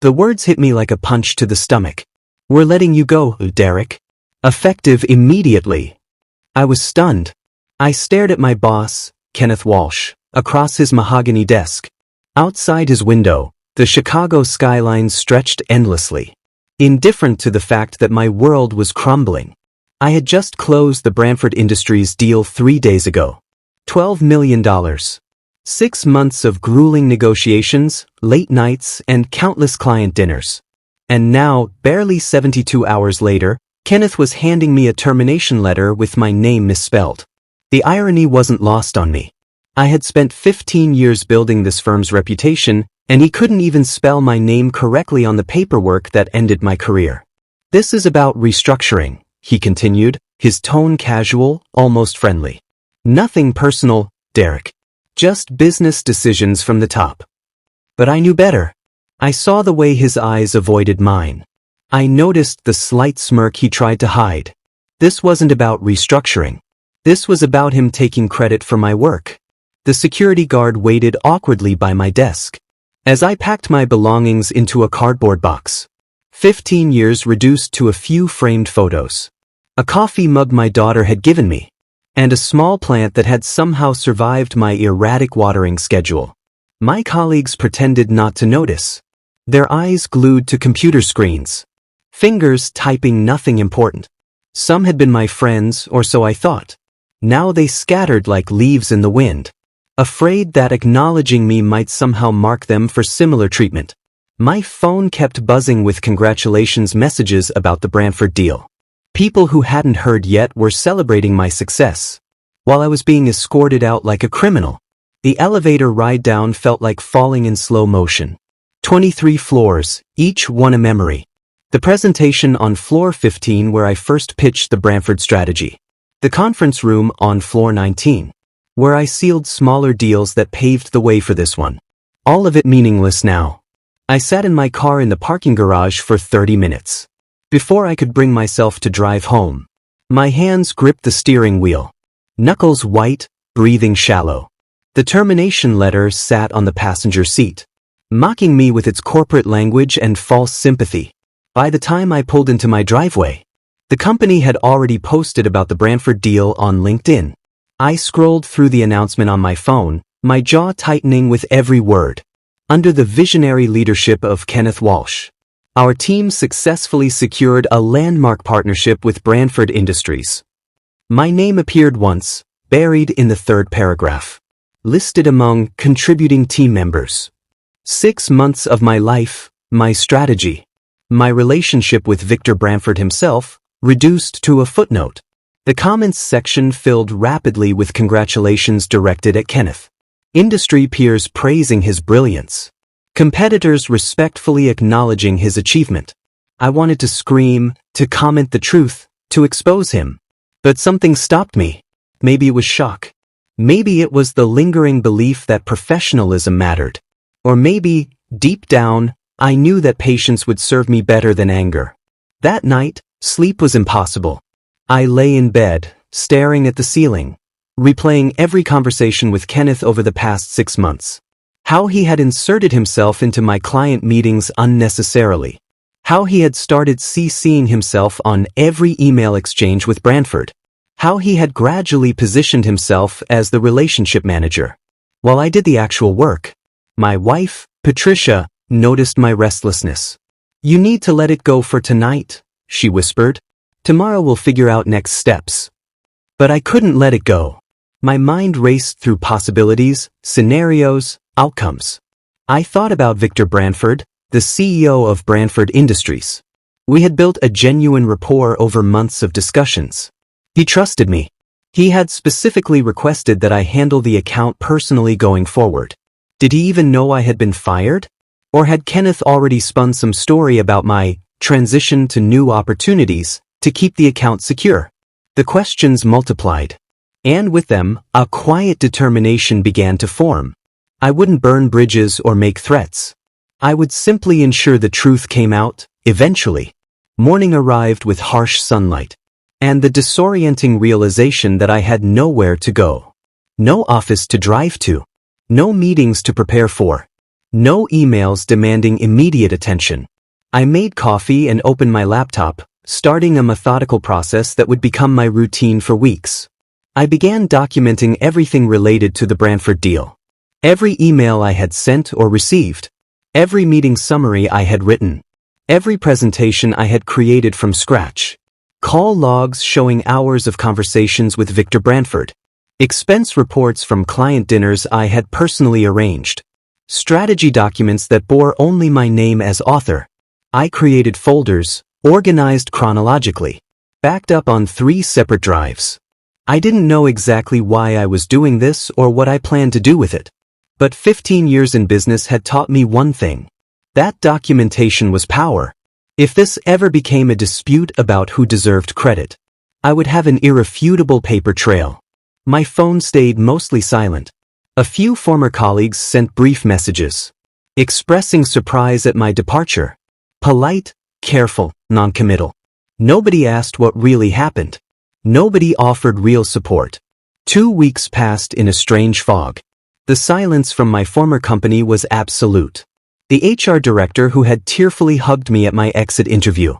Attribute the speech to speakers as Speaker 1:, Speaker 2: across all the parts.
Speaker 1: The words hit me like a punch to the stomach. "We're letting you go, Derek. Effective immediately." I was stunned. I stared at my boss, Kenneth Walsh, across his mahogany desk. Outside his window, the Chicago skyline stretched endlessly. Indifferent to the fact that my world was crumbling. I had just closed the Branford Industries deal 3 days ago. $12 million. 6 months of grueling negotiations, late nights, and countless client dinners. And now, barely 72 hours later, Kenneth was handing me a termination letter with my name misspelled. The irony wasn't lost on me. I had spent 15 years building this firm's reputation, and he couldn't even spell my name correctly on the paperwork that ended my career. "This is about restructuring," he continued, his tone casual, almost friendly. "Nothing personal, Derek. Just business decisions from the top." But I knew better. I saw the way his eyes avoided mine. I noticed the slight smirk he tried to hide. This wasn't about restructuring. This was about him taking credit for my work. The security guard waited awkwardly by my desk. As I packed my belongings into a cardboard box. 15 years reduced to a few framed photos. A coffee mug my daughter had given me. And a small plant that had somehow survived my erratic watering schedule. My colleagues pretended not to notice. Their eyes glued to computer screens. Fingers typing nothing important. Some had been my friends, or so I thought. Now they scattered like leaves in the wind. Afraid that acknowledging me might somehow mark them for similar treatment. My phone kept buzzing with congratulations messages about the Branford deal. People who hadn't heard yet were celebrating my success. While I was being escorted out like a criminal. The elevator ride down felt like falling in slow motion. 23 floors, each one a memory. The presentation on floor 15 where I first pitched the Branford strategy. The conference room on floor 19. Where I sealed smaller deals that paved the way for this one. All of it meaningless now. I sat in my car in the parking garage for 30 minutes. Before I could bring myself to drive home. My hands gripped the steering wheel. Knuckles white, breathing shallow. The termination letter sat on the passenger seat. Mocking me with its corporate language and false sympathy. By the time I pulled into my driveway, the company had already posted about the Branford deal on LinkedIn. I scrolled through the announcement on my phone, my jaw tightening with every word. Under the visionary leadership of Kenneth Walsh, our team successfully secured a landmark partnership with Branford Industries. My name appeared once, buried in the third paragraph. Listed among contributing team members. 6 months of my life, my strategy, my relationship with Victor Branford himself, reduced to a footnote. The comments section filled rapidly with congratulations directed at Kenneth. Industry peers praising his brilliance. Competitors respectfully acknowledging his achievement. I wanted to scream, to comment the truth, to expose him. But something stopped me. Maybe it was shock. Maybe it was the lingering belief that professionalism mattered. Or maybe, deep down, I knew that patience would serve me better than anger. That night, sleep was impossible. I lay in bed, staring at the ceiling, replaying every conversation with Kenneth over the past 6 months. How he had inserted himself into my client meetings unnecessarily. How he had started CCing himself on every email exchange with Branford. How he had gradually positioned himself as the relationship manager. While I did the actual work, my wife, Patricia, noticed my restlessness. "You need to let it go for tonight," she whispered. "Tomorrow we'll figure out next steps." But I couldn't let it go. My mind raced through possibilities, scenarios, outcomes. I thought about Victor Branford, the CEO of Branford Industries. We had built a genuine rapport over months of discussions. He trusted me. He had specifically requested that I handle the account personally going forward. Did he even know I had been fired? Or had Kenneth already spun some story about my transition to new opportunities to keep the account secure? The questions multiplied. And with them, a quiet determination began to form. I wouldn't burn bridges or make threats. I would simply ensure the truth came out, eventually. Morning arrived with harsh sunlight. And the disorienting realization that I had nowhere to go. No office to drive to. No meetings to prepare for. No emails demanding immediate attention. I made coffee and opened my laptop, starting a methodical process that would become my routine for weeks. I began documenting everything related to the Branford deal. Every email I had sent or received. Every meeting summary I had written. Every presentation I had created from scratch. Call logs showing hours of conversations with Victor Branford. Expense reports from client dinners I had personally arranged. Strategy documents that bore only my name as author. I created folders, organized chronologically, backed up on 3 separate drives. I didn't know exactly why I was doing this or what I planned to do with it. But 15 years in business had taught me one thing. That documentation was power. If this ever became a dispute about who deserved credit, I would have an irrefutable paper trail. My phone stayed mostly silent. A few former colleagues sent brief messages, expressing surprise at my departure. Polite, careful, non-committal. Nobody asked what really happened. Nobody offered real support. 2 weeks passed in a strange fog. The silence from my former company was absolute. The HR director who had tearfully hugged me at my exit interview,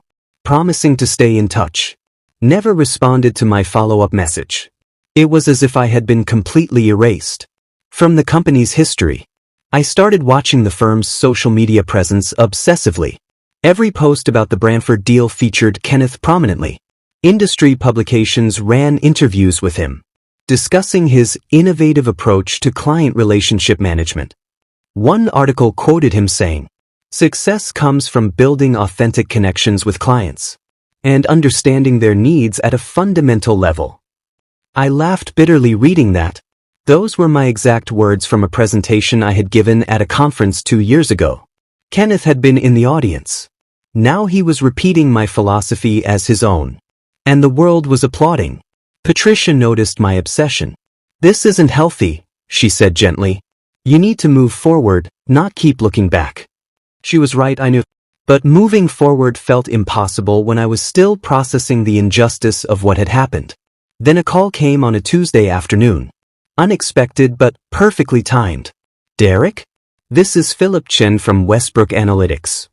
Speaker 1: promising to stay in touch, never responded to my follow-up message. It was as if I had been completely erased from the company's history. I started watching the firm's social media presence obsessively. Every post about the Branford deal featured Kenneth prominently. Industry publications ran interviews with him, discussing his innovative approach to client relationship management. One article quoted him saying, "Success comes from building authentic connections with clients and understanding their needs at a fundamental level." I laughed bitterly reading that. Those were my exact words from a presentation I had given at a conference 2 years ago. Kenneth had been in the audience. Now he was repeating my philosophy as his own. And the world was applauding. Patricia noticed my obsession. "This isn't healthy," she said gently. "You need to move forward, not keep looking back." She was right, I knew. But moving forward felt impossible when I was still processing the injustice of what had happened. Then a call came on a Tuesday afternoon. Unexpected but perfectly timed. "Derek? This is Philip Chen from Westbrook Analytics."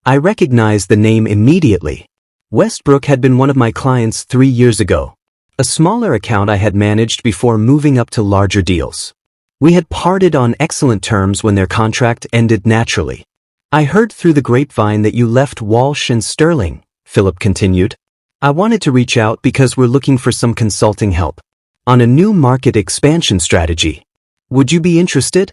Speaker 1: I recognized the name immediately. Westbrook had been one of my clients 3 years ago. A smaller account I had managed before moving up to larger deals. We had parted on excellent terms when their contract ended naturally. "I heard through the grapevine that you left Walsh Sterling," Philip continued. "I wanted to reach out because we're looking for some consulting help on a new market expansion strategy. Would you be interested?"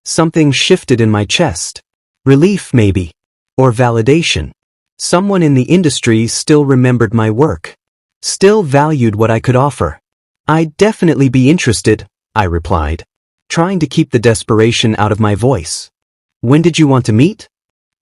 Speaker 1: Something shifted in my chest. Relief, maybe. Or validation. Someone in the industry still remembered my work. Still valued what I could offer. "I'd definitely be interested," I replied, trying to keep the desperation out of my voice. "When did you want to meet?"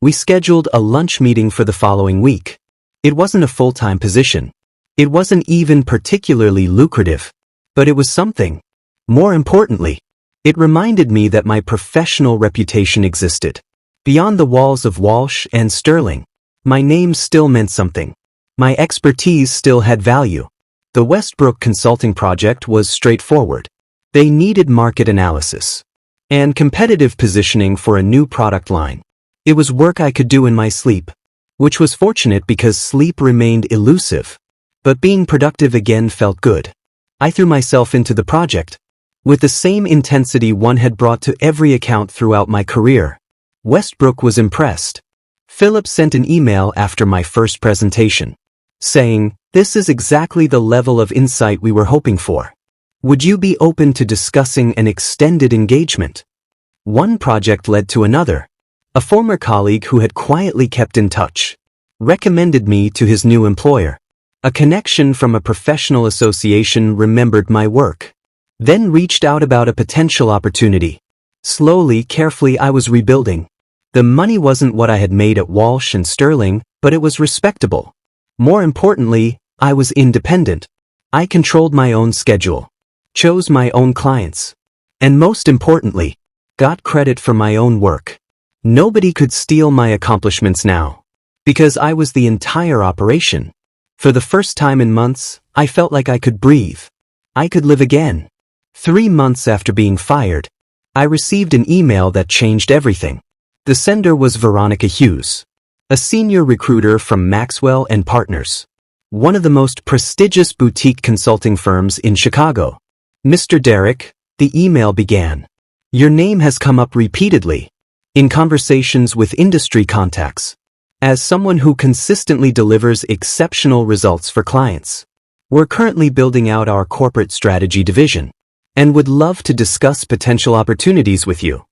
Speaker 1: We scheduled a lunch meeting for the following week. It wasn't a full-time position. It wasn't even particularly lucrative. But it was something. More importantly, it reminded me that my professional reputation existed. Beyond the walls of Walsh and Sterling, my name still meant something. My expertise still had value. The Westbrook consulting project was straightforward. They needed market analysis and competitive positioning for a new product line. It was work I could do in my sleep, which was fortunate because sleep remained elusive. But being productive again felt good. I threw myself into the project with the same intensity one had brought to every account throughout my career. Westbrook was impressed. Philip sent an email after my first presentation, saying, "This is exactly the level of insight we were hoping for. Would you be open to discussing an extended engagement?" One project led to another. A former colleague who had quietly kept in touch recommended me to his new employer. A connection from a professional association remembered my work, then reached out about a potential opportunity. Slowly, carefully, I was rebuilding. The money wasn't what I had made at Walsh and Sterling, but it was respectable. More importantly, I was independent. I controlled my own schedule, chose my own clients, and most importantly, got credit for my own work. Nobody could steal my accomplishments now, because I was the entire operation. For the first time in months, I felt like I could breathe. I could live again. 3 months after being fired, I received an email that changed everything. The sender was Veronica Hughes, a senior recruiter from Maxwell and Partners, one of the most prestigious boutique consulting firms in Chicago. Mr. Derrick, the email began. Your name has come up repeatedly in conversations with industry contacts as someone who consistently delivers exceptional results for clients. We're currently building out our corporate strategy division and would love to discuss potential opportunities with you.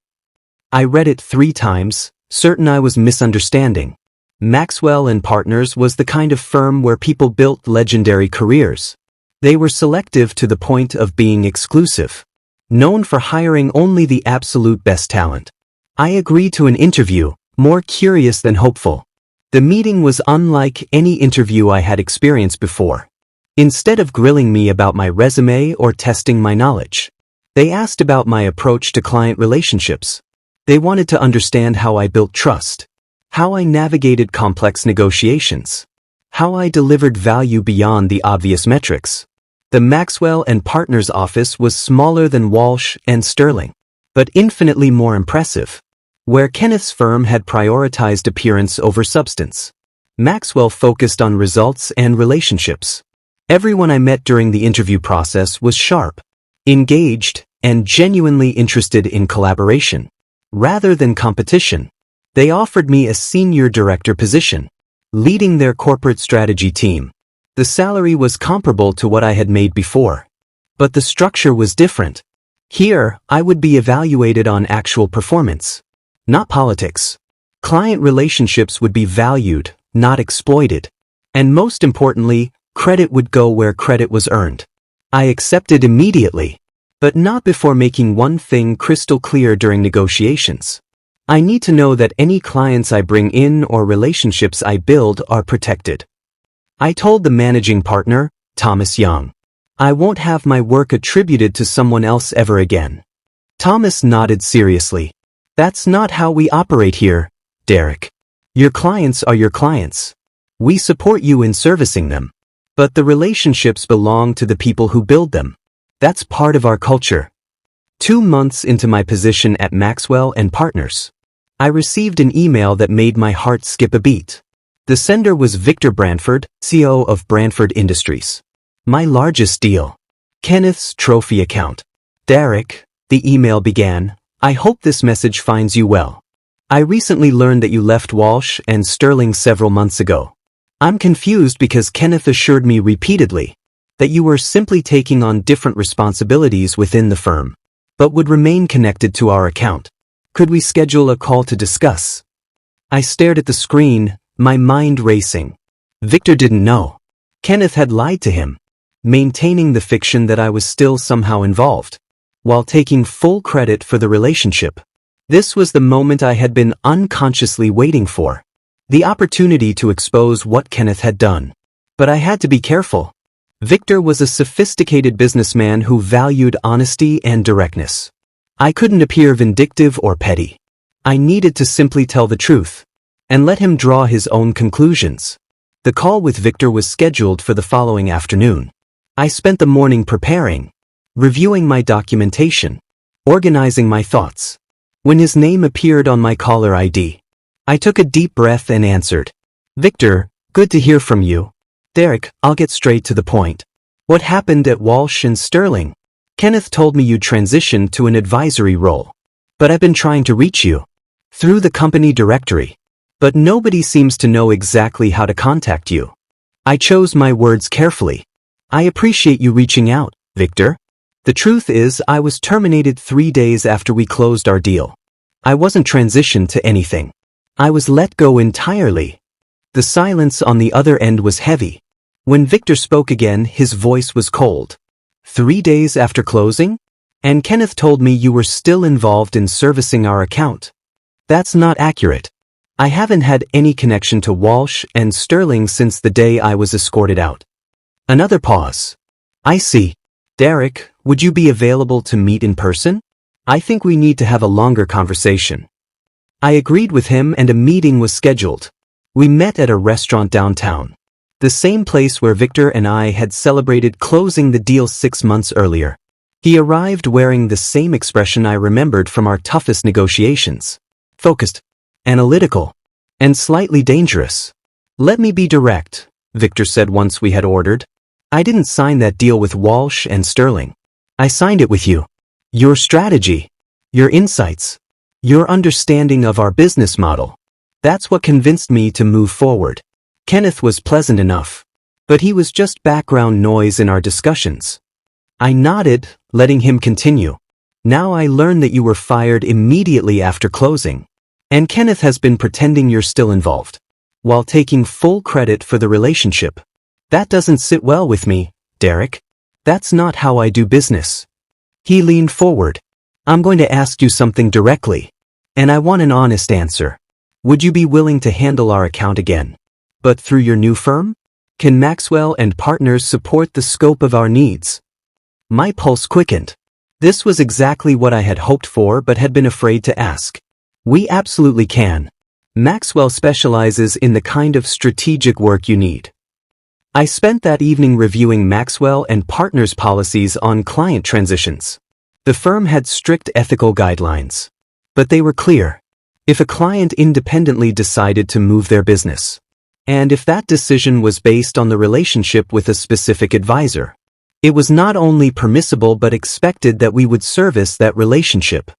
Speaker 1: I read it 3 times, certain I was misunderstanding. Maxwell and Partners was the kind of firm where people built legendary careers. They were selective to the point of being exclusive, known for hiring only the absolute best talent. I agreed to an interview, more curious than hopeful. The meeting was unlike any interview I had experienced before. Instead of grilling me about my resume or testing my knowledge, they asked about my approach to client relationships. They wanted to understand how I built trust, how I navigated complex negotiations, how I delivered value beyond the obvious metrics. The Maxwell and Partners office was smaller than Walsh and Sterling, but infinitely more impressive. Where Kenneth's firm had prioritized appearance over substance, Maxwell focused on results and relationships. Everyone I met during the interview process was sharp, engaged, and genuinely interested in collaboration, rather than competition. They offered me a senior director position, leading their corporate strategy team. The salary was comparable to what I had made before, but the structure was different. Here, I would be evaluated on actual performance, not politics. Client relationships would be valued, not exploited. And most importantly, credit would go where credit was earned. I accepted immediately, but not before making one thing crystal clear during negotiations. I need to know that any clients I bring in or relationships I build are protected. I told the managing partner, Thomas Young, I won't have my work attributed to someone else ever again. Thomas nodded seriously. That's not how we operate here, Derrick. Your clients are your clients. We support you in servicing them, but the relationships belong to the people who build them. That's part of our culture. 2 months into my position at Maxwell and Partners, I received an email that made my heart skip a beat. The sender was Victor Branford, CEO of Branford Industries. My largest deal. Kenneth's trophy account. Derrick, the email began, I hope this message finds you well. I recently learned that you left Walsh and Sterling several months ago. I'm confused because Kenneth assured me repeatedly that you were simply taking on different responsibilities within the firm, but would remain connected to our account. Could we schedule a call to discuss? I stared at the screen, my mind racing. Victor didn't know. Kenneth had lied to him, maintaining the fiction that I was still somehow involved, while taking full credit for the relationship. This was the moment I had been unconsciously waiting for. The opportunity to expose what Kenneth had done. But I had to be careful. Victor was a sophisticated businessman who valued honesty and directness. I couldn't appear vindictive or petty. I needed to simply tell the truth and let him draw his own conclusions. The call with Victor was scheduled for the following afternoon. I spent the morning preparing, reviewing my documentation, organizing my thoughts. When his name appeared on my caller ID, I took a deep breath and answered. Victor, good to hear from you. Derrick, I'll get straight to the point. What happened at Walsh and Sterling? Kenneth told me you transitioned to an advisory role, but I've been trying to reach you through the company directory, but nobody seems to know exactly how to contact you. I chose my words carefully. I appreciate you reaching out, Victor. The truth is, I was terminated 3 days after we closed our deal. I wasn't transitioned to anything. I was let go entirely. The silence on the other end was heavy. When Victor spoke again, his voice was cold. 3 days after closing? And Kenneth told me you were still involved in servicing our account. That's not accurate. I haven't had any connection to Walsh and Sterling since the day I was escorted out. Another pause. I see. Derrick, would you be available to meet in person? I think we need to have a longer conversation. I agreed with him and a meeting was scheduled. We met at a restaurant downtown, the same place where Victor and I had celebrated closing the deal 6 months earlier. He arrived wearing the same expression I remembered from our toughest negotiations. Focused, analytical, and slightly dangerous. "Let me be direct," Victor said once we had ordered. "I didn't sign that deal with Walsh and Sterling. I signed it with you. Your strategy, your insights, your understanding of our business model. That's what convinced me to move forward." Kenneth was pleasant enough, but he was just background noise in our discussions. I nodded, letting him continue. "Now I learned that you were fired immediately after closing. And Kenneth has been pretending you're still involved, while taking full credit for the relationship. That doesn't sit well with me, Derek. That's not how I do business." He leaned forward. "I'm going to ask you something directly, and I want an honest answer. Would you be willing to handle our account again, but through your new firm? Can Maxwell and Partners support the scope of our needs?" My pulse quickened. This was exactly what I had hoped for but had been afraid to ask. "We absolutely can. Maxwell specializes in the kind of strategic work you need." I spent that evening reviewing Maxwell and Partners policies on client transitions. The firm had strict ethical guidelines, but they were clear. If a client independently decided to move their business, and if that decision was based on the relationship with a specific advisor, it was not only permissible but expected that we would service that relationship.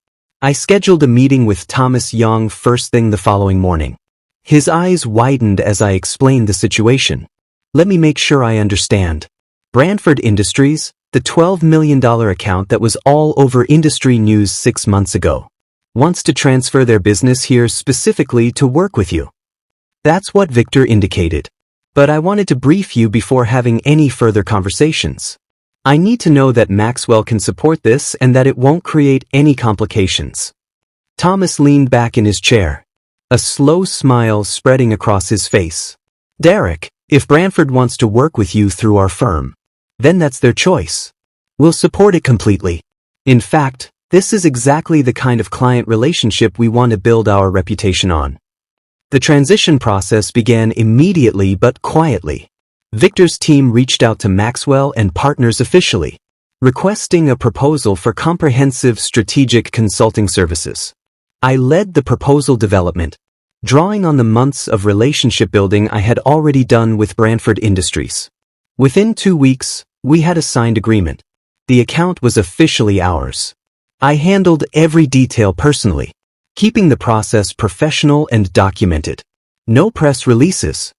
Speaker 1: I scheduled a meeting with Thomas Young first thing the following morning. His eyes widened as I explained the situation. "Let me make sure I understand. Branford Industries, the $12 million account that was all over industry news 6 months ago, wants to transfer their business here specifically to work with you." That's what Victor indicated. "But I wanted to brief you before having any further conversations. I need to know that Maxwell can support this and that it won't create any complications." Thomas leaned back in his chair, a slow smile spreading across his face. "Derek, if Branford wants to work with you through our firm, then that's their choice. We'll support it completely. In fact, this is exactly the kind of client relationship we want to build our reputation on." The transition process began immediately but quietly. Victor's team reached out to Maxwell and Partners officially, requesting a proposal for comprehensive strategic consulting services. I led the proposal development, drawing on the months of relationship building I had already done with Branford Industries. Within 2 weeks, we had a signed agreement. The account was officially ours. I handled every detail personally, keeping the process professional and documented. No press releases.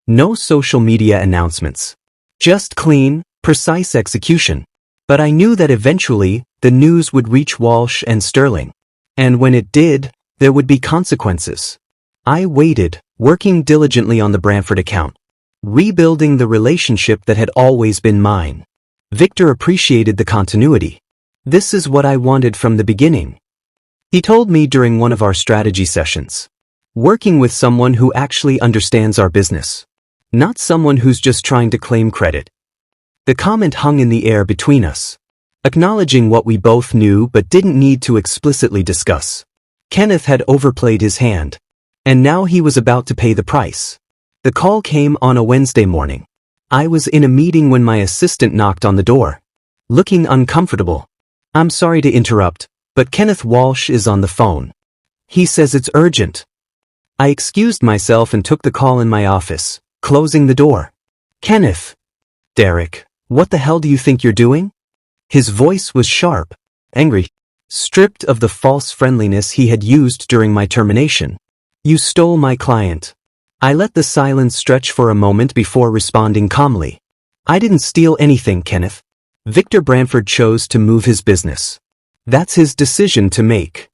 Speaker 1: No social media announcements. Just clean, precise execution. But I knew that eventually, the news would reach Walsh and Sterling. And when it did, there would be consequences. I waited, working diligently on the Branford account, rebuilding the relationship that had always been mine. Victor appreciated the continuity. "This is what I wanted from the beginning," he told me during one of our strategy sessions. "Working with someone who actually understands our business. Not someone who's just trying to claim credit." The comment hung in the air between us, acknowledging what we both knew but didn't need to explicitly discuss. Kenneth had overplayed his hand, and now he was about to pay the price. The call came on a Wednesday morning. I was in a meeting when my assistant knocked on the door, looking uncomfortable. "I'm sorry to interrupt, but Kenneth Walsh is on the phone. He says it's urgent." I excused myself and took the call in my office, closing the door. "Kenneth." "Derek, what the hell do you think you're doing?" His voice was sharp, angry, stripped of the false friendliness he had used during my termination. "You stole my client." I let the silence stretch for a moment before responding calmly. "I didn't steal anything, Kenneth. Victor Branford chose to move his business. That's his decision to make.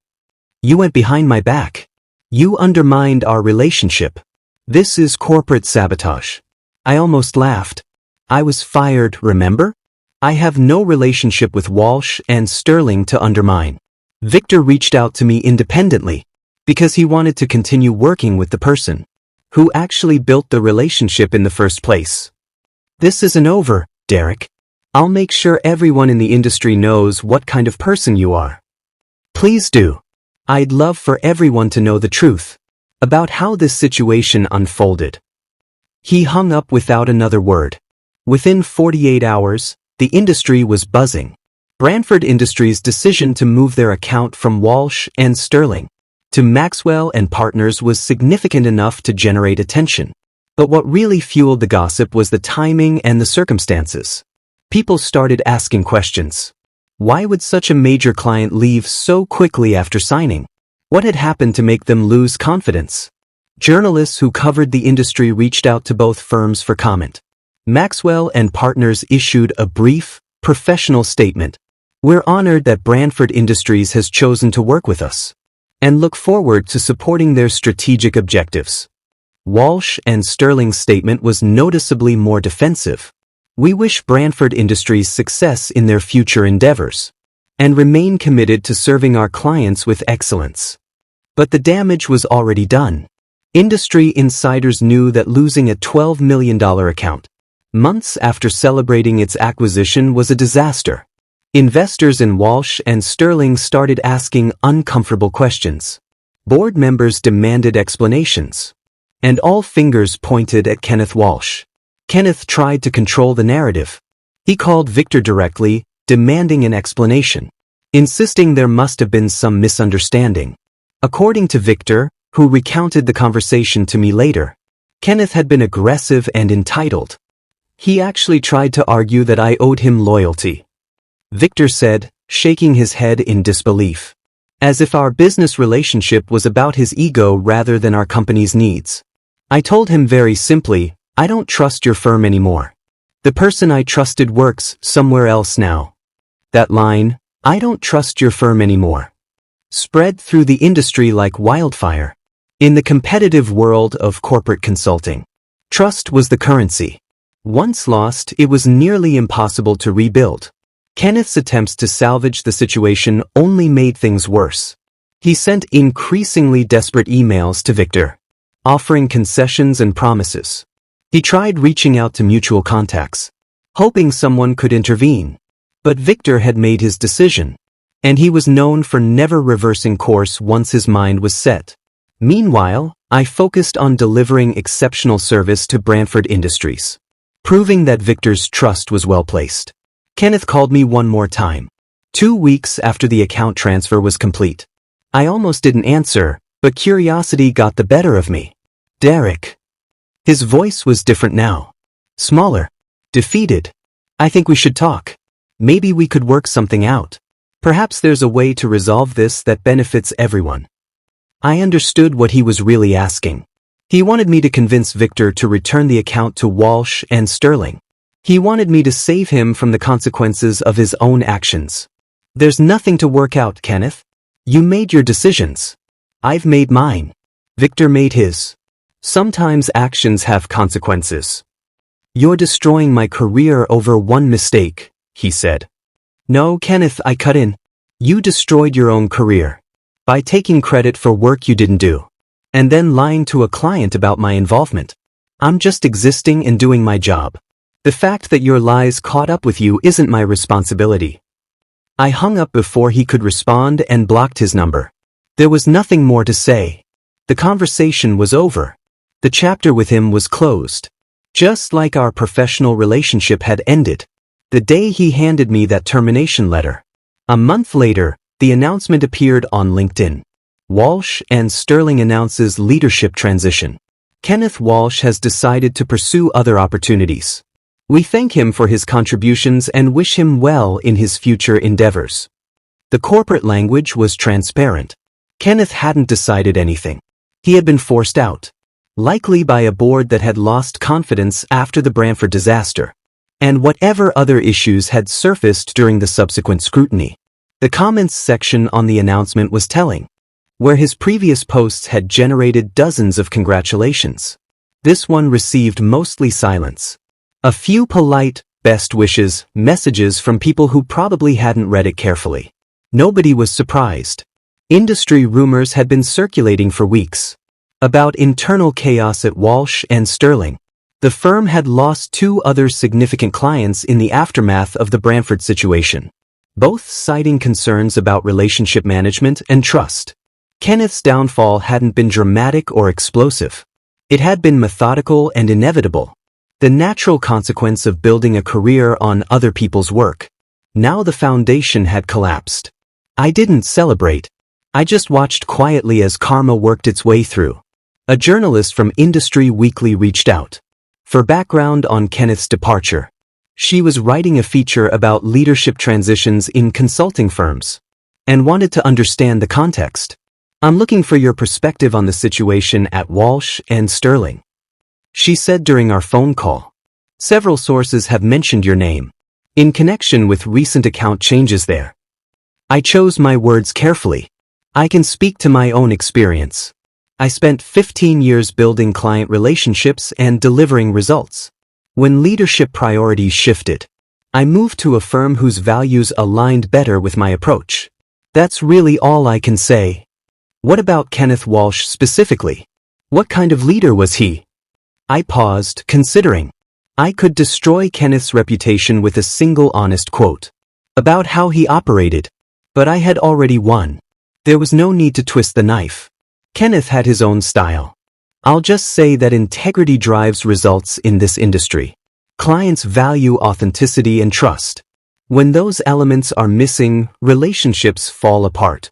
Speaker 1: You went behind my back. You undermined our relationship. This is corporate sabotage." I almost laughed. "I was fired, remember? I have no relationship with Walsh and Sterling to undermine. Victor reached out to me independently, because he wanted to continue working with the person who actually built the relationship in the first place. This isn't over, Derek. I'll make sure everyone in the industry knows what kind of person you are." "Please do. I'd love for everyone to know the truth about how this situation unfolded." He hung up without another word. Within 48 hours, the industry was buzzing. Branford Industries' decision to move their account from Walsh and Sterling to Maxwell and Partners was significant enough to generate attention. But what really fueled the gossip was the timing and the circumstances. People started asking questions. Why would such a major client leave so quickly after signing? What had happened to make them lose confidence? Journalists who covered the industry reached out to both firms for comment. Maxwell and Partners issued a brief, professional statement. "We're honored that Branford Industries has chosen to work with us and look forward to supporting their strategic objectives." Walsh and Sterling's statement was noticeably more defensive. "We wish Branford Industries success in their future endeavors and remain committed to serving our clients with excellence." But the damage was already done. Industry insiders knew that losing a $12 million account months after celebrating its acquisition was a disaster. Investors in Walsh and Sterling started asking uncomfortable questions. Board members demanded explanations. And all fingers pointed at Kenneth Walsh. Kenneth tried to control the narrative. He called Victor directly, demanding an explanation, insisting there must have been some misunderstanding. According to Victor, who recounted the conversation to me later, Kenneth had been aggressive and entitled. He actually tried to argue that I owed him loyalty. Victor said, shaking his head in disbelief, as if our business relationship was about his ego rather than our company's needs. I told him very simply, "I don't trust your firm anymore. The person I trusted works somewhere else now." That line, "I don't trust your firm anymore," spread through the industry like wildfire. In the competitive world of corporate consulting, trust was the currency. Once lost, it was nearly impossible to rebuild. Kenneth's attempts to salvage the situation only made things worse. He sent increasingly desperate emails to Victor, offering concessions and promises. He tried reaching out to mutual contacts, hoping someone could intervene. But Victor had made his decision, and he was known for never reversing course once his mind was set. Meanwhile, I focused on delivering exceptional service to Branford Industries, proving that Victor's trust was well placed. Kenneth called me one more time, 2 weeks after the account transfer was complete. I almost didn't answer, but curiosity got the better of me. "Derek." His voice was different now. Smaller. Defeated. "I think we should talk. Maybe we could work something out. Perhaps there's a way to resolve this that benefits everyone." I understood what he was really asking. He wanted me to convince Victor to return the account to Walsh and Sterling. He wanted me to save him from the consequences of his own actions. "There's nothing to work out, Kenneth. You made your decisions. I've made mine. Victor made his. Sometimes actions have consequences." "You're destroying my career over one mistake," he said. "No, Kenneth," I cut in. "You destroyed your own career by taking credit for work you didn't do, and then lying to a client about my involvement. I'm just existing and doing my job. The fact that your lies caught up with you isn't my responsibility." I hung up before he could respond and blocked his number. There was nothing more to say. The conversation was over. The chapter with him was closed. Just like our professional relationship had ended the day he handed me that termination letter. A month later, the announcement appeared on LinkedIn. Walsh and Sterling announces leadership transition. Kenneth Walsh has decided to pursue other opportunities. We thank him for his contributions and wish him well in his future endeavors. The corporate language was transparent. Kenneth hadn't decided anything. He had been forced out, likely by a board that had lost confidence after the Branford disaster, and whatever other issues had surfaced during the subsequent scrutiny. The comments section on the announcement was telling. Where his previous posts had generated dozens of congratulations, this one received mostly silence. A few polite, best wishes messages from people who probably hadn't read it carefully. Nobody was surprised. Industry rumors had been circulating for weeks about internal chaos at Walsh and Sterling. The firm had lost 2 other significant clients in the aftermath of the Branford situation, both citing concerns about relationship management and trust. Kenneth's downfall hadn't been dramatic or explosive. It had been methodical and inevitable, the natural consequence of building a career on other people's work. Now the foundation had collapsed. I didn't celebrate. I just watched quietly as karma worked its way through. A journalist from Industry Weekly reached out for background on Kenneth's departure. She was writing a feature about leadership transitions in consulting firms and wanted to understand the context. I'm looking for your perspective on the situation at Walsh and Sterling, she said during our phone call. Several sources have mentioned your name in connection with recent account changes there. I chose my words carefully. I can speak to my own experience. I spent 15 years building client relationships and delivering results. When leadership priorities shifted, I moved to a firm whose values aligned better with my approach. That's really all I can say. What about Kenneth Walsh specifically? What kind of leader was he? I paused, considering. I could destroy Kenneth's reputation with a single honest quote about how he operated, but I had already won. There was no need to twist the knife. Kenneth had his own style. I'll just say that integrity drives results in this industry. Clients value authenticity and trust. When those elements are missing, relationships fall apart.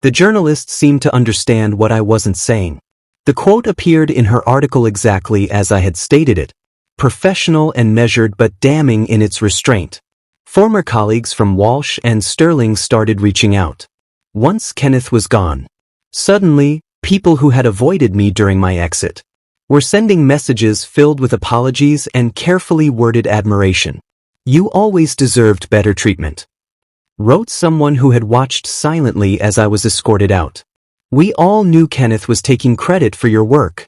Speaker 1: The journalist seemed to understand what I wasn't saying. The quote appeared in her article exactly as I had stated it, professional and measured but damning in its restraint. Former colleagues from Walsh and Sterling started reaching out. Once Kenneth was gone, suddenly, people who had avoided me during my exit were sending messages filled with apologies and carefully worded admiration. You always deserved better treatment, wrote someone who had watched silently as I was escorted out. We all knew Kenneth was taking credit for your work,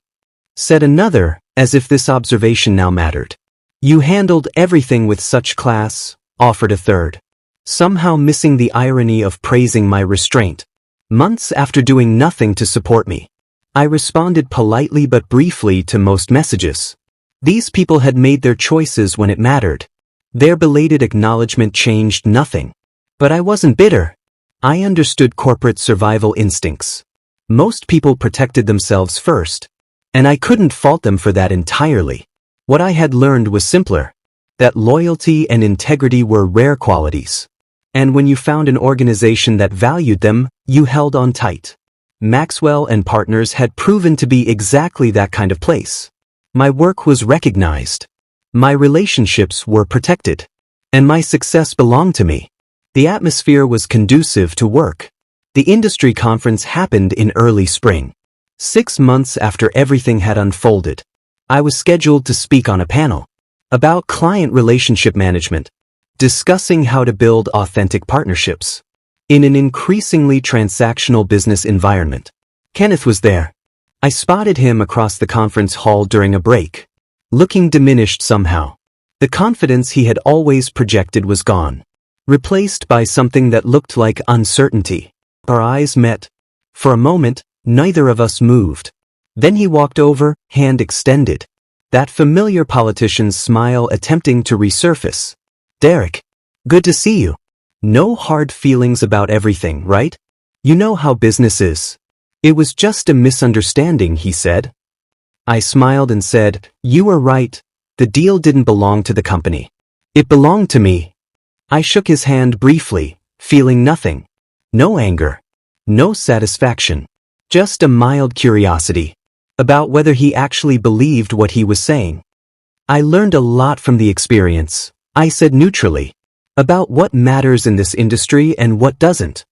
Speaker 1: said another, as if this observation now mattered. You handled everything with such class, offered a third, somehow missing the irony of praising my restraint. Months after doing nothing to support me, I responded politely but briefly to most messages. These people had made their choices when it mattered. Their belated acknowledgement changed nothing. But I wasn't bitter. I understood corporate survival instincts. Most people protected themselves first, and I couldn't fault them for that entirely. What I had learned was simpler, that loyalty and integrity were rare qualities. And when you found an organization that valued them, you held on tight. Maxwell and Partners had proven to be exactly that kind of place. My work was recognized. My relationships were protected. And my success belonged to me. The atmosphere was conducive to work. The industry conference happened in early spring. 6 months after everything had unfolded, I was scheduled to speak on a panel about client relationship management, discussing how to build authentic partnerships in an increasingly transactional business environment. Kenneth was there. I spotted him across the conference hall during a break, looking diminished somehow. The confidence he had always projected was gone, replaced by something that looked like uncertainty. Our eyes met. For a moment, neither of us moved. Then he walked over, hand extended. That familiar politician's smile attempting to resurface. Derek, good to see you. No hard feelings about everything, right? You know how business is. It was just a misunderstanding, he said. I smiled and said, you were right. The deal didn't belong to the company. It belonged to me. I shook his hand briefly, feeling nothing. No anger. No satisfaction. Just a mild curiosity about whether he actually believed what he was saying. I learned a lot from the experience, I said neutrally, about what matters in this industry and what doesn't.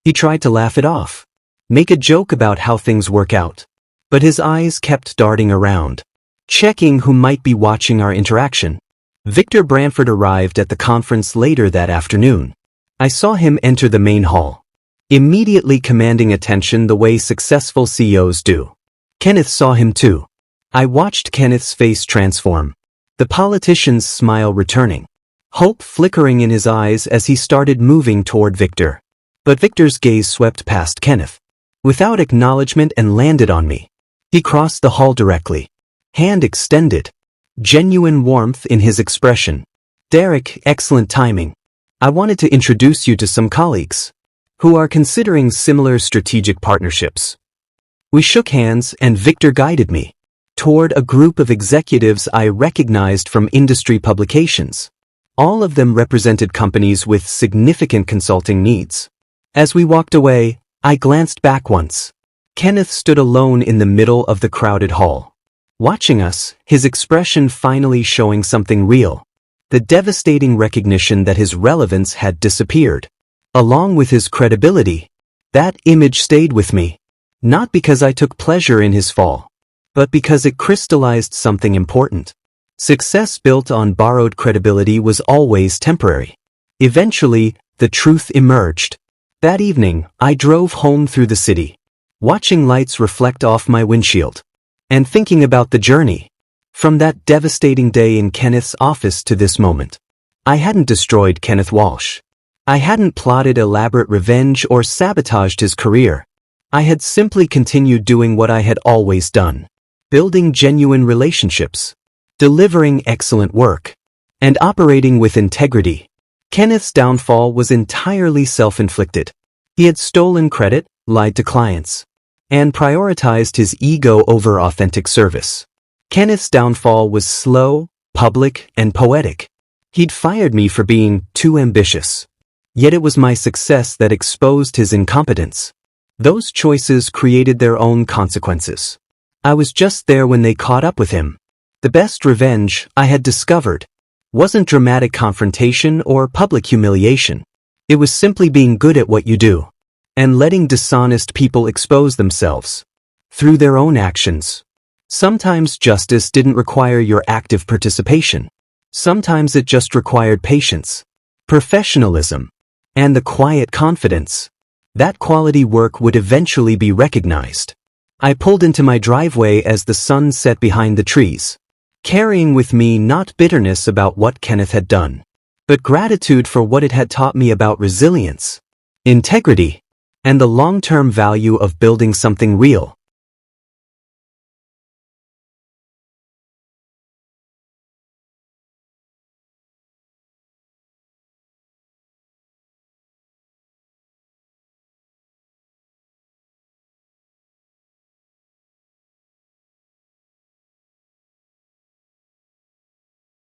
Speaker 1: He tried to laugh it off, make a joke about how things work out, but his eyes kept darting around, checking who might be watching our interaction. Victor Branford arrived at the conference later that afternoon. I saw him enter the main hall, immediately commanding attention the way successful CEOs do. Kenneth saw him too. I watched Kenneth's face transform, the politician's smile returning, hope flickering in his eyes as he started moving toward Victor. But Victor's gaze swept past Kenneth, without acknowledgement, and landed on me. He crossed the hall directly, hand extended, genuine warmth in his expression. Derek, excellent timing. I wanted to introduce you to some colleagues who are considering similar strategic partnerships. We shook hands and Victor guided me toward a group of executives I recognized from industry publications. All of them represented companies with significant consulting needs. As we walked away, I glanced back once. Kenneth stood alone in the middle of the crowded hall. Watching us, his expression finally showing something real. The devastating recognition that his relevance had disappeared. Along with his credibility. That image stayed with me. Not because I took pleasure in his fall, but because it crystallized something important. Success built on borrowed credibility was always temporary. Eventually, the truth emerged. That evening, I drove home through the city, watching lights reflect off my windshield, and thinking about the journey. From that devastating day in Kenneth's office to this moment, I hadn't destroyed Kenneth Walsh. I hadn't plotted elaborate revenge or sabotaged his career. I had simply continued doing what I had always done. Building genuine relationships, delivering excellent work, and operating with integrity. Kenneth's downfall was entirely self-inflicted. He had stolen credit, lied to clients, and prioritized his ego over authentic service. Kenneth's downfall was slow, public, and poetic. He'd fired me for being too ambitious. Yet it was my success that exposed his incompetence. Those choices created their own consequences. I was just there when they caught up with him. The best revenge, I had discovered, wasn't dramatic confrontation or public humiliation. It was simply being good at what you do, and letting dishonest people expose themselves through their own actions. Sometimes justice didn't require your active participation. Sometimes it just required patience, professionalism, and the quiet confidence. That quality work would eventually be recognized. I pulled into my driveway as the sun set behind the trees, carrying with me not bitterness about what Kenneth had done, but gratitude for what it had taught me about resilience, integrity, and the long-term value of building something real.